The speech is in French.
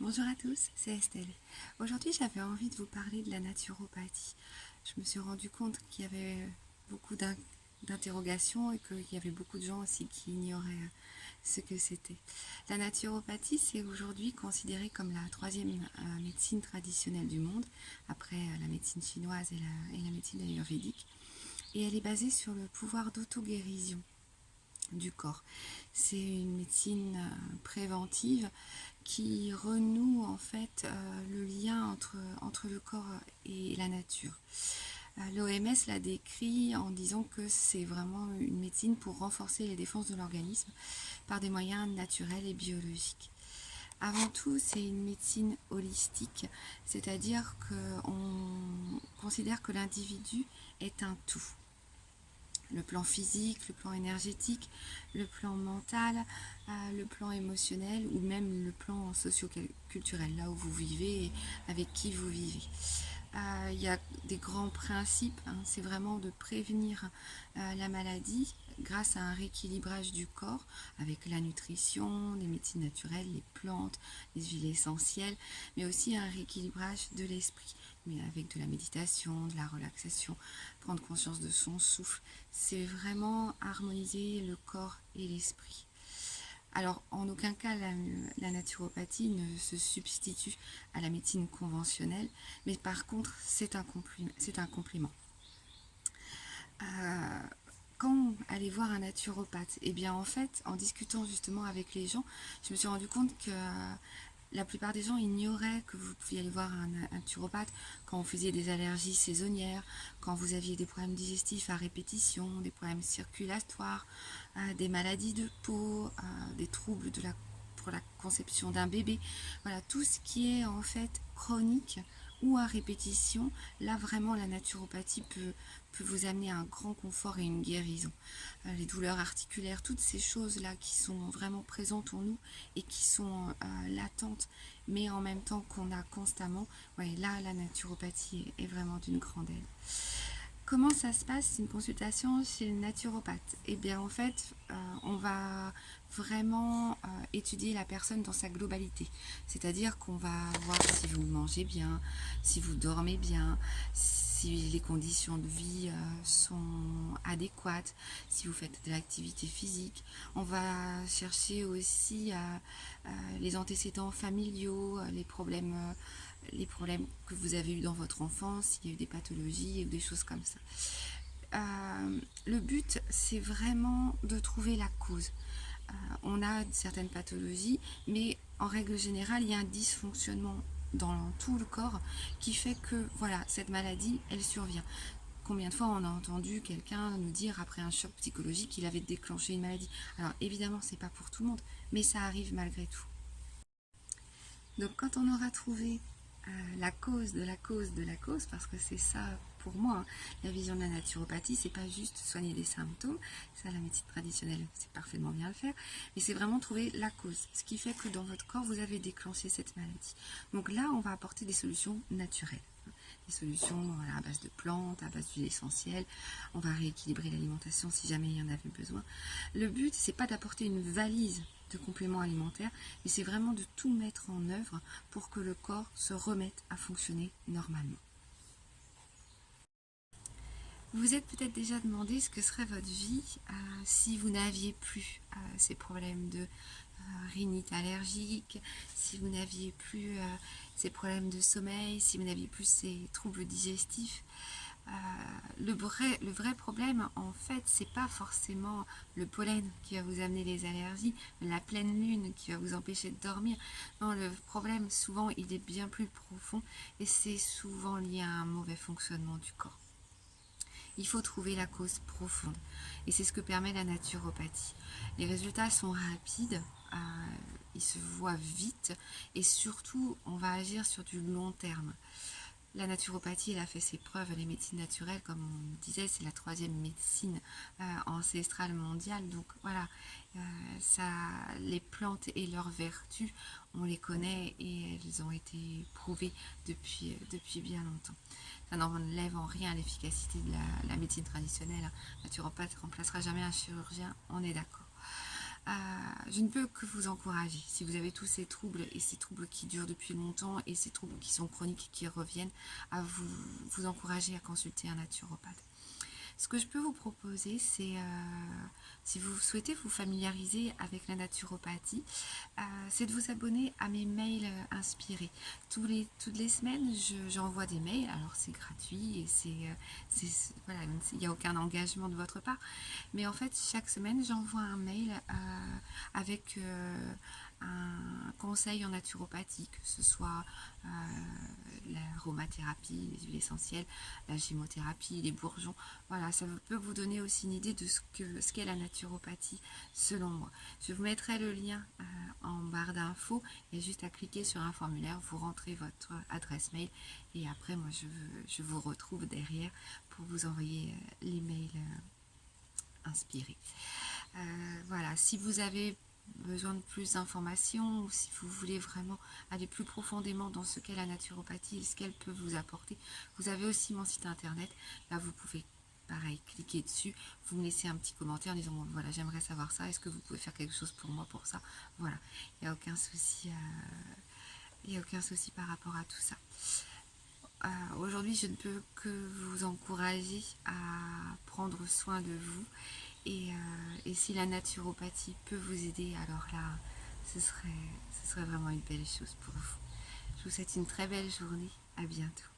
Bonjour à tous, c'est Estelle. Aujourd'hui, j'avais envie de vous parler de la naturopathie. Je me suis rendu compte qu'il y avait beaucoup d'interrogations et qu'il y avait beaucoup de gens aussi qui ignoraient ce que c'était. La naturopathie, c'est aujourd'hui considéré comme la troisième médecine traditionnelle du monde, après la médecine chinoise et la médecine ayurvédique. Et elle est basée sur le pouvoir d'auto-guérison du corps. C'est une médecine préventive qui renoue en fait le lien entre le corps et la nature. L'OMS l'a décrit en disant que c'est vraiment une médecine pour renforcer les défenses de l'organisme par des moyens naturels et biologiques. Avant tout, c'est une médecine holistique, c'est-à-dire qu'on considère que l'individu est un tout. Le plan physique, le plan énergétique, le plan mental, le plan émotionnel ou même le plan socio-culturel, là où vous vivez et avec qui vous vivez. Il y a des grands principes, hein, c'est vraiment de prévenir la maladie grâce à un rééquilibrage du corps avec la nutrition, les médecines naturelles, les plantes, les huiles essentielles, mais aussi un rééquilibrage de l'esprit, mais avec de la méditation, de la relaxation, prendre conscience de son souffle. C'est vraiment harmoniser le corps et l'esprit. Alors, en aucun cas, la naturopathie ne se substitue à la médecine conventionnelle, mais par contre, c'est un complément. Euh, Quand aller voir un naturopathe? Eh bien, en fait, en discutant justement avec les gens, je me suis rendu compte que la plupart des gens ignoraient que vous pouviez aller voir un naturopathe quand vous faisiez des allergies saisonnières, quand vous aviez des problèmes digestifs à répétition, des problèmes circulatoires, des maladies de peau, des troubles pour la conception d'un bébé. Voilà, tout ce qui est en fait chronique ou à répétition, là vraiment la naturopathie peut vous amener un grand confort et une guérison. Les douleurs articulaires, toutes ces choses-là qui sont vraiment présentes en nous et qui sont latentes, mais en même temps qu'on a constamment, ouais, là la naturopathie est vraiment d'une grande aide. Comment ça se passe une consultation chez le naturopathe? Eh bien en fait, on va vraiment étudier la personne dans sa globalité. C'est-à-dire qu'on va voir si vous mangez bien, si vous dormez bien, si les conditions de vie sont adéquates, si vous faites de l'activité physique. On va chercher aussi les antécédents familiaux, les problèmes que vous avez eus dans votre enfance, s'il y a eu des pathologies ou des choses comme ça. Le but, c'est vraiment de trouver la cause. On a certaines pathologies, mais en règle générale, il y a un dysfonctionnement dans tout le corps qui fait que voilà, cette maladie, elle survient. Combien de fois on a entendu quelqu'un nous dire après un choc psychologique qu'il avait déclenché une maladie? Alors évidemment, c'est pas pour tout le monde, mais ça arrive malgré tout. Donc quand on aura trouvé la cause de la cause de la cause, parce que c'est ça pour moi, hein, la vision de la naturopathie, c'est pas juste soigner des symptômes, ça la médecine traditionnelle c'est parfaitement bien le faire, mais c'est vraiment trouver la cause, ce qui fait que dans votre corps vous avez déclenché cette maladie. Donc là on va apporter des solutions naturelles. Des solutions voilà, à base de plantes, à base d'huile essentielle. On va rééquilibrer l'alimentation si jamais il y en avait besoin. Le but, c'est pas d'apporter une valise de compléments alimentaires, mais c'est vraiment de tout mettre en œuvre pour que le corps se remette à fonctionner normalement. Vous vous êtes peut-être déjà demandé ce que serait votre vie si vous n'aviez plus ces problèmes de rhinite allergique, si vous n'aviez plus ces problèmes de sommeil, si vous n'aviez plus ces troubles digestifs. Le vrai problème, en fait, c'est pas forcément le pollen qui va vous amener les allergies, la pleine lune qui va vous empêcher de dormir. Non, le problème, souvent, il est bien plus profond et c'est souvent lié à un mauvais fonctionnement du corps. Il faut trouver la cause profonde. Et c'est ce que permet la naturopathie. Les résultats sont rapides, ils se voient vite, et surtout, on va agir sur du long terme. La naturopathie, elle a fait ses preuves. Les médecines naturelles, comme on disait, c'est la troisième médecine ancestrale mondiale. Donc voilà, ça, les plantes et leurs vertus, on les connaît et elles ont été prouvées depuis bien longtemps. Ça n'enlève en rien l'efficacité de la médecine traditionnelle. Un naturopathe ne remplacera jamais un chirurgien, on est d'accord. Je ne peux que vous encourager, si vous avez tous ces troubles, et ces troubles qui durent depuis longtemps, et ces troubles qui sont chroniques et qui reviennent, à vous encourager à consulter un naturopathe. Ce que je peux vous proposer, c'est, si vous souhaitez vous familiariser avec la naturopathie, c'est de vous abonner à mes mails inspirés. Toutes les semaines, j'envoie des mails, alors c'est gratuit et voilà, il n'y a aucun engagement de votre part. Mais en fait, chaque semaine, j'envoie un mail avec un conseil en naturopathie, que ce soit l'aromathérapie, les huiles essentielles, la chymothérapie, les bourgeons. Voilà, ça peut vous donner aussi une idée de ce qu'est la naturopathie selon moi. Je vous mettrai le lien en barre d'infos. Il y a juste à cliquer sur un formulaire, vous rentrez votre adresse mail et après, moi, je vous retrouve derrière pour vous envoyer les mails inspirés. Voilà, si vous avez besoin de plus d'informations ou si vous voulez vraiment aller plus profondément dans ce qu'est la naturopathie et ce qu'elle peut vous apporter, vous avez aussi mon site internet. Là, vous pouvez, pareil, cliquer dessus, vous me laissez un petit commentaire en disant bon, voilà, j'aimerais savoir ça, est-ce que vous pouvez faire quelque chose pour moi pour ça. Voilà, il n'y a aucun souci, par rapport à tout ça. Aujourd'hui, je ne peux que vous encourager à prendre soin de vous. Et si la naturopathie peut vous aider, alors là, ce serait vraiment une belle chose pour vous. Je vous souhaite une très belle journée. À bientôt.